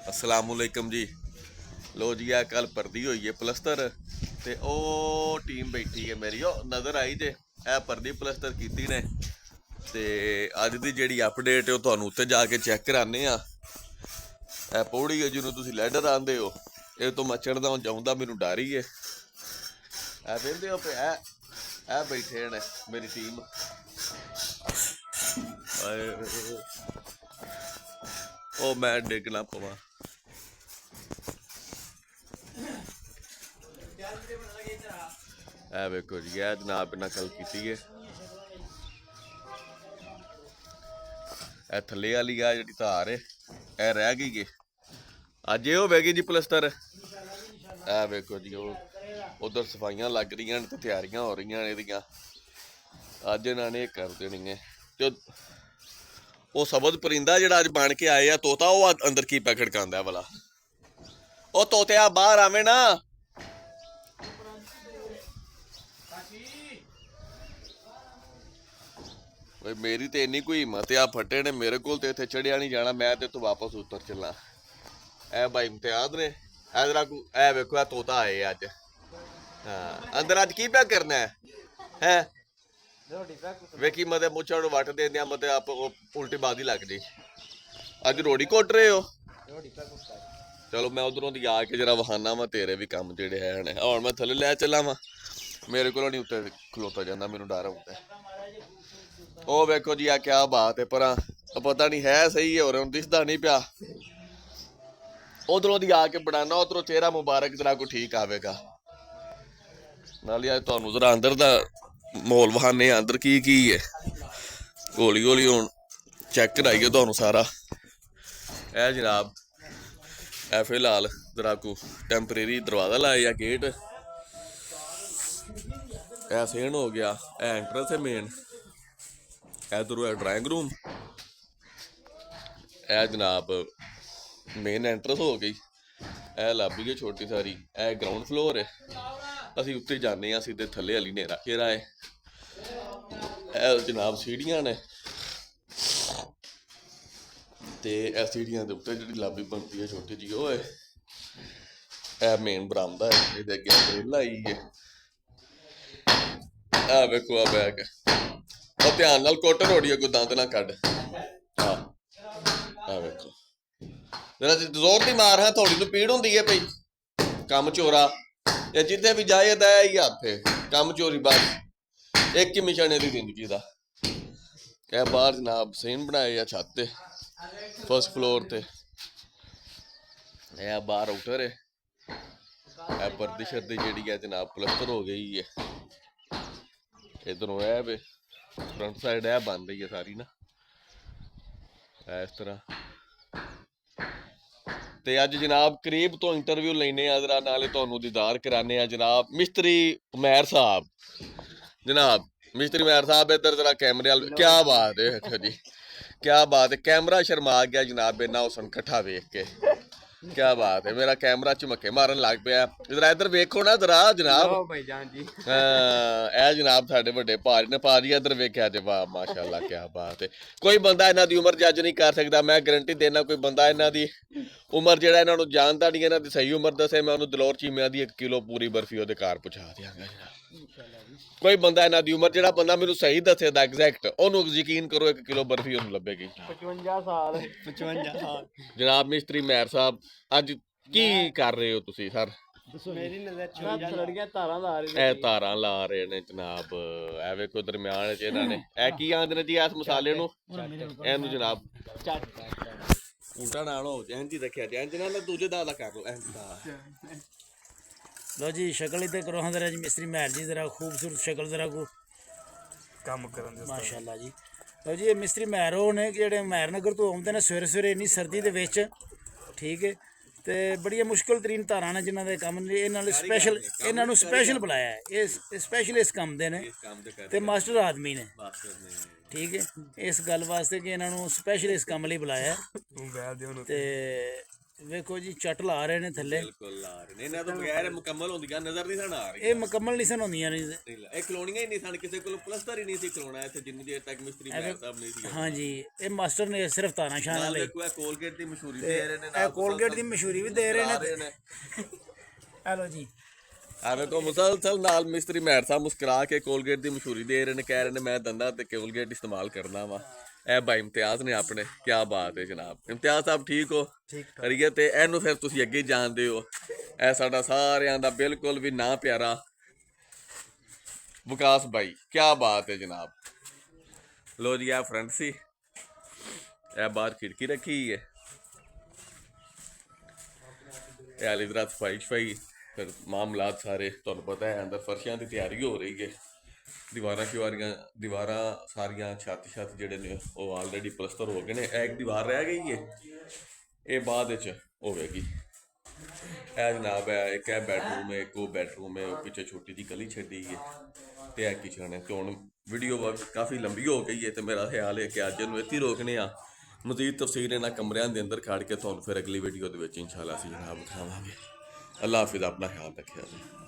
असलामुअलैकुम जी। लो जी आ कल परदी हुई है पलस्तर ते ओ टीम बैठी है मेरी ओ नज़र आई जे ए परदी पलस्तर कीती ने ते अज दी जेह्ड़ी अपडेट है तुहानू उत्ते जाके चेक कराने आ। ए पौड़ी है जिन्हों तुसी लैडर आंदे हो ये तो मैं चढ़दा जाऊंदा मैनू डर ही है। ए वेंदे हो पे ए बैठे ने मेरी टीम। ओ मैं डिग ना पवां। ए वेखो जी ए जनाब इन्हां कल कीती है। ਇਹ ਥੱਲੇ ਵਾਲੀ ਆ ਜਿਹੜੀ ਧਾਰ ਹੈ ਇਹ ਰਹਿ ਗਈ ਏ ਅੱਜ ਇਹ ਹੋਵੇਗੀ ਜੀ ਪਲਸਤਰ। ਇਹ ਵੇਖੋ ਜੀ ਉਹ ਉਧਰ ਸਫਾਈਆਂ ਲੱਗ ਰਹੀਆਂ ਨੇ ਤੇ ਤਿਆਰੀਆਂ ਹੋ ਰਹੀਆਂ ਨੇ ਇਹਦੀਆਂ ਅੱਜ ਇਹਨਾਂ ਨੇ ਕਰ ਦੇਣੀ ਹੈ। ਤੇ ਉਹ ਸਬਜ਼ ਪਰਿੰਦਾ ਜਿਹੜਾ ਅੱਜ ਬਣ ਕੇ ਆਏ ਆ ਤੋਤਾ ਉਹ ਅੰਦਰ ਕੀ ਪੈ ਖੜਕਾਉਂਦਾ ਵਾਲਾ ਉਹ ਤੋਤਿਆ ਬਾਹਰ ਆਵੇਂ ਨਾ। मेरी तो इन्नी कोई हिम्मत आ फटे ने मेरे को इतने चढ़िया नहीं जाना मैं तो वापस उतर चलना। ए भाई इम्तियाज ने इधर ए वेखो ए तोता आए अज। हाँ अंदर अज की क्या करना है वेखी मत मुछा वट देंदे मत आप उल्टी बादी लग जी। अज रोड़ी कुट रहे हो चलो मैं उधरों दी आके जरा वहाना वा तेरे भी कम जेडे है और मैं थले लै चला वा मेरे को नहीं उत्ते खलोता जाता मैनू डर आता है। ओ वेखो जी आ क्या बात है पर पता नहीं है सही है और दिसदा नहीं पिया उधरों दी आके बनाना उधरों चेहरा मुबारक जरा को ठीक आवेगा नाले अज तुहानू जरा अंदर दा माहौल वहाने अंदर की है हौली हौली हुण चेक कराइए तुहानू सारा। ए जनाब ए फिलहाल जरा को टैंपरेरी दरवाजा लाया गेट ए सेन हो गया ए एंट्रेंस है मेन इधरों है ड्राइंग रूम ए जनाब मेन एंट्रेंस हो गई ए लाबी है छोटी सारी ए ग्राउंड फ्लोर है असी उत्ते जाने सीधे थले वाली नेरा घेरा है ए जनाब सीढ़ियां ने ते ए सीढ़ियां दे उत्ते जिहड़ी लाबी बनती है छोटी जी वो है ए मेन बरामदा है इहदे अगे ग्रिल आई है। आ वेखो आ बैग और ध्यान नाल कुट रोड़िए कोई दंद ना कड। हाँ आ वेखो जरा जोर दी मार है थोड़ी तो पीड़ होंदी है पई कम चोरा या जिथे भी जाए तो ही हथ है कम चोरी बस एक ही मिशन है जिंदगी का। क्या बाहर जनाब सीन बनाए या छत ते फर्स्ट फ्लोर ते यह बाहर आउटर है परदी शर्दी जी है जनाब प्लस्तर हो गई है। इधरों है वे फ्रंट साइड है बन रही है सारी ना इस तरह ते अज जनाब करीब तो इंटरव्यू लेने जरा नाले तुहानू दीदार कराने जनाब मिस्त्री उमैर साहब। जनाब मिस्त्री उमैर साहब इधर जरा कैमरे वाल क्या बात है अच्छा जी क्या बात है कैमरा शर्मा गया जनाब इन्ना हुसन कट्ठा वेख के क्या बात है मेरा कैमरा झमके मारन लग पाया जरा इधर वेखो ना जरा जनाब। जनाब साडे वड्डे भाजी ने भाजी इधर वेख्या जे वाह माशाअल्लाह क्या बात है। कोई बंदा इन्हां दी उम्र जज नहीं कर सकदा मैं गारंटी देना कोई बंदा इन्हां दी उम्र जेड़ा इन्हां नूं जानदा नहीं इन्हां दी सही उम्र दसे मैं उन्होंने दलौर चीमिया दी 1 किलो पूरी बर्फी ओहदे घर पहुंचा देंगा जनाब। कोई बंदा इन्हां दी उम्र जेड़ा बंदा मैनूं सही दसे दा एग्जैक्ट ओनू यकीन करो 1 किलो बर्फी ओनू लभेगी 55 साल जनाब मिस्त्री मैर साहब अज की कर रहे हो तुसी सर? मेरी नज़र तारां ला रहे ने जनाब ए वेखो दरम्यान च इन्हां ने ए की आंदे ने जी इस मसाले नूं इहनूं जनाब उल्टा नाल हो इंज ही रखिया जे इंज नाल दूजे दा कर लो इंज लो जी शक्ल इधर करो हाँ जरा जी मिस्त्री महर जी जरा खूबसूरत शक्ल जरा को काम करन माशाअल्लाह जी। लो जी ये मिस्त्री महर हो ने जेडे महर नगर तो आउंदे ने सवेरे सवेरे इन्नी सर्दी दे विच ठीक है ते बड़िया मुश्किल तरीन धारां ने जिन्हां दे कम इन्हां नूं स्पैशल बुलाया है ये स्पैशल इस काम दे ने ते मास्टर आदमी ने ठीक है इस गल वास्ते कि इन्हां नूं स्पैशल इस काम लई बुलाया है ते ਵੇਖੋ ਜੀ ਚੱਟ ਲਾ ਰਹੇ ਨੇ ਥੱਲੇ, ਬਿਲਕੁਲ ਲਾ ਰਹੇ ਨੇ, ਇਹਨਾਂ ਤੋਂ ਬਗੈਰ ਮੁਕੰਮਲ ਹੁੰਦੀਆਂ ਨਜ਼ਰ ਨਹੀਂ ਸਾਨੂੰ ਆ ਰਹੀ। ਇਹ ਮੁਕੰਮਲ ਨਹੀਂ ਸਨ ਹੁੰਦੀਆਂ ਨੇ। ਇਹ ਖਲੋਣੀਆਂ ਹੀ ਨਹੀਂ ਸਨ, ਕਿਸੇ ਕੋਲ ਪਲਸਤਰ ਹੀ ਨਹੀਂ ਸੀ ਖਲੋਣਾ ਇੱਥੇ ਜਿੰਨੀ ਦੇਰ ਤੱਕ ਮਿਸਤਰੀ ਮੈਰ ਸਾਹਿਬ ਨਹੀਂ ਸੀ। ਹਾਂਜੀ ਇਹ ਮਾਸਟਰ ਨੇ ਸਿਰਫ ਤਾਰਾਂ ਸ਼ਾਨਾਂ ਨਾਲ ਲਈ। ਦੇਖੋ ਇਹ ਕੋਲਗੇਟ ਦੀ ਮਸ਼ਹੂਰੀ ਦੇ ਰਹੇ ਨੇ, ਇਹ ਕੋਲਗੇਟ ਦੀ ਮਸ਼ਹੂਰੀ ਵੀ ਦੇ ਰਹੇ ਨੇ। ਹੈਲੋ ਜੀ, ਆ ਵੇਖੋ ਮੁਸਲਸਲ ਨਾਲ ਮਿਸਤਰੀ ਮੈਰ ਸਾਹਿਬ ਮੁਸਕਰਾ ਕੇ ਕੋਲਗੇਟ ਦੀ ਮਸ਼ਹੂਰੀ ਦੇ ਰਹੇ ਨੇ, ਕਹਿ ਰਹੇ ਨੇ ਮੈਂ ਦੰਦਾਂ ਤੇ ਕੋਲਗੇਟ ਇਸਤੇਮਾਲ ਕਰਨਾ ਵਾ। ਇਹ ਭਾਈ ਇਮਤਿਆਜ਼ ਨੇ ਆਪਣੇ, ਕੀ ਬਾਤ ਹੈ ਜਨਾਬ। ਇਮਤਿਆਜ਼ ਸਾਹਿਬ ਠੀਕ ਹੋ? ਕਰੀਏ ਤੇ ਇਹਨੂੰ ਫਿਰ ਤੁਸੀਂ ਅੱਗੇ ਜਾਣਦੇ ਹੋ, ਇਹ ਸਾਡਾ ਸਾਰਿਆਂ ਦਾ ਬਿਲਕੁਲ ਵੀ ਨਾ ਪਿਆਰਾ ਵਿਕਾਸ ਭਾਈ, ਕੀ ਬਾਤ ਹੈ ਜਨਾਬ। ਲੋ ਜੀ, ਇਹ ਫਰੰਟ ਸੀ, ਇਹ ਬਾਹਰ ਖਿੜਕੀ ਰੱਖੀ ਹੈ, ਇਹ ਵਾਲੀ ਤਰ੍ਹਾਂ ਸਫਾਈ ਸ਼ਫਾਈ ਫਿਰ ਮਾਮਲਾਤ ਸਾਰੇ ਤੁਹਾਨੂੰ ਪਤਾ ਹੈ। ਅੰਦਰ ਫਰਸ਼ਾਂ ਦੀ ਤਿਆਰੀ ਹੋ ਰਹੀ ਹੈ, ਦੀਵਾਰਾਂ ਸਾਰੀਆਂ ਛੱਤ ਜਿਹੜੇ ਨੇ ਉਹ ਆਲਰੇਡੀ ਪਲਸਤਰ ਹੋ ਗਏ ਨੇ। ਇਹ ਇੱਕ ਦੀਵਾਰ ਰਹਿ ਗਈ ਹੈ, ਇਹ ਬਾਅਦ ਵਿੱਚ ਹੋਵੇਗੀ। ਇਹ ਜਨਾਬ ਹੈ, ਇੱਕ ਇਹ ਬੈਡਰੂਮ ਹੈ, ਇੱਕ ਉਹ ਬੈਡਰੂਮ ਹੈ, ਉਹ ਪਿੱਛੇ ਛੋਟੀ ਜਿਹੀ ਗਲੀ ਛੱਡੀ ਹੈ ਤੇ ਇਹ ਕਿਚਨ ਹੈ। ਤੇ ਹੁਣ ਵੀਡੀਓ ਕਾਫੀ ਲੰਬੀ ਹੋ ਗਈ ਹੈ ਤੇ ਮੇਰਾ ਖਿਆਲ ਹੈ ਕਿ ਅੱਜ ਇਹਨੂੰ ਇੱਥੇ ਰੋਕਨੇ ਆ। ਮਜ਼ੀਦ ਤਫਸੀਰ ਇਹਨਾਂ ਕਮਰਿਆਂ ਦੇ ਅੰਦਰ ਖੜ ਕੇ ਤੁਹਾਨੂੰ ਫਿਰ ਅਗਲੀ ਵੀਡੀਓ ਦੇ ਵਿੱਚ ਇੰਸ਼ਾਅੱਲਾ ਅਸੀਂ ਜਨਾਬ ਦਿਖਾਵਾਂਗੇ। ਅੱਲਾ ਹਾਫਿਜ਼, ਆਪਣਾ ਖਿਆਲ ਰੱਖਿਆ ਜੀ।